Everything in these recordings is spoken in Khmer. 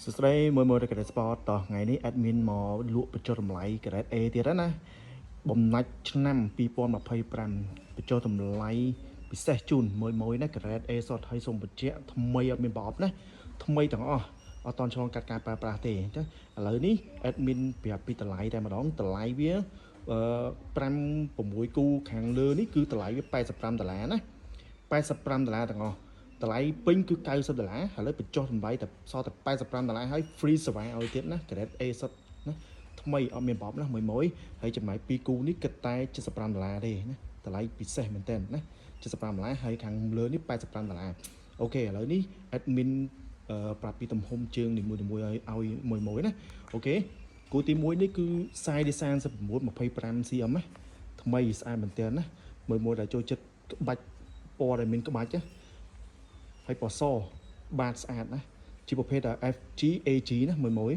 សួស្តីមួយរកេត Sport តោះថ្ងៃនេះ admin មកលក់បញ្ចុះតម្លៃ Grade A ទៀតណាបំណាច់ឆ្នាំ2025បញ្ចុះតម្លៃពិសេសជូនមួយណា Grade A សុទ្ធហើយសូមបញ្ជាក់ថ្មីអត់មានប្រអប់ណាថ្មីទាំងអស់អត់តន់ឆ្លងកាត់ការប្រើប្រាស់ទេអញ្ចឹងឥឡូវនេះ admin ប្រាប់ពីតម្លៃតែម្ដងតម្លៃវា5 6គូខាងលើនេះគឺតម្លៃវា$85ណា$85ទាំងអស់តម្លៃពេញគឺ$90ឥឡូវបញ្ចុះតម្លៃតែសល់តែ$85ហើយ free សេវាឲ្យទៀតណា Grade A សុទ្ធណាថ្មីអត់មានប្រអប់ណាមួយហើយចំណាយ2គូនេះគិតតែ$75ទេណាតម្លៃពិសេសមែនតើណា$75ហើយខាងលើនេះ$85អូខេឥឡូវនេះ admin ប្រាប់ពីទំហំជើងនីមួយឲ្យមួយណាអូខេគូទី1នេះគឺ size 39 25 cm ណាថ្មីស្អាតមែនតើណាមួយដែលចូលចិត្តក្បាច់ពណ៌ដែលមានក្បាច់ណាហើយពណ៌សបាតស្អាតណាជាប្រភេទ FG AG ណាមួយ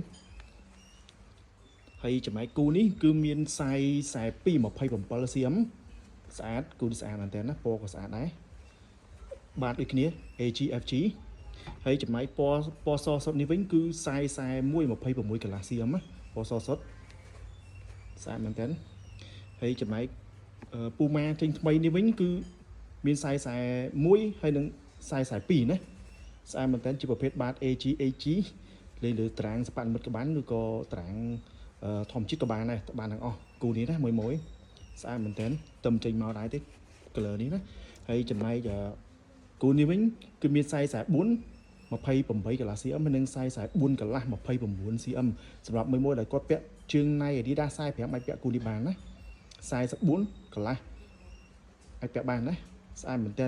ហើយចំណែកគូនេះគឺមាន size 42 27 cm ស្អាតគូនេះស្អាតមែនតើណាពណ៌ក៏ស្អាតដែរបាតដូចគ្នា AG FG ហើយចំណែកពណ៌សសុទ្ធនេះវិញគឺ size 41 26 កន្លះ cm ណាពណ៌សសុទ្ធស្អាតមែនតើហើយចំណែកពូម៉ាចេញថ្មីនេះវិញគឺមាន size 41ហើយនឹង size 42ណាស្អាតមែនតើជាប្រភេទបាត AG លេងលើត្រាងសប៉ានិមិត្តក៏បានឬក៏ត្រាងធម្មជាតិក៏បានដែរបានទាំងអស់គូនេះណាមួយស្អាតមែនតើទៅចេញមកដែរទេ color នេះណាហើយចំណែកគូនេះវិញគឺមាន size 44 28កន្លះ cm និង size 44កន្លះ 29 cm សម្រាប់មួយដែលគាត់ពាក់ជើងណៃ Adidas 45អាចពាក់គូនេះបានណា size 44កន្លះអាចពាក់បានណាស្អាតមែនតើ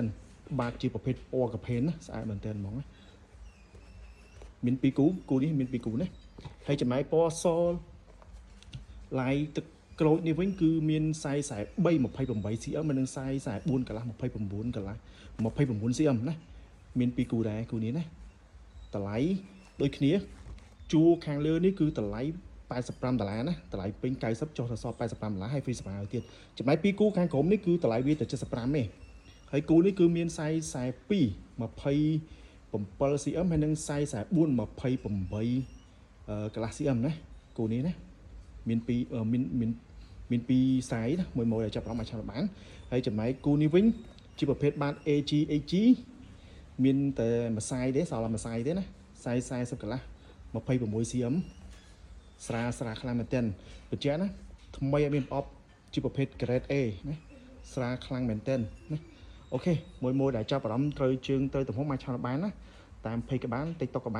បាតជាប្រភេទពណ៌កាផេនណាស្អាតមែនតើហ្មងណាមាន2គូនេះមាន2គូណាហើយចំណែកពណ៌សឡាយទឹកក្រូចនេះវិញគឺមាន size 43 28 cm និង size 44កន្លះ 29កន្លះ 29 cm ណាមាន2គូដែរគូនេះណាតម្លៃដូចគ្នាជួរខាងលើនេះគឺតម្លៃ$85ណាតម្លៃពេញ90ចុះទៅសល់$85ហើយ free សេវាឲ្យទៀតចំណែក2គូខាងក្រោមនេះគឺតម្លៃវាតែ$75ទេហើយគូនេះគឺមាន size 42 27 cm ហើយនិង size 44 28កន្លះ cm ណាគូនេះណាមាន2 size ណាមួយដែលចាប់អារម្មណ៍អាចឆាប់បានហើយចំណែកគូនេះវិញជាប្រភេទបាត AG មានតែមួយ size ទេសល់តែមួយ size ទេណា size 40កន្លះ 26 cm ស្រាលខ្លាំងមែនទែនបញ្ជាក់ណាថ្មីអត់មានប្រអប់ជាប្រភេទ Grade A ណាស្រាលខ្លាំងមែនទែនណាអូខេមួយដែលចាប់អារម្មណ៍ត្រូវជើងត្រូវទំហំអាចឆាប់បានណាតាម page ក៏បាន TikTok ក៏បាន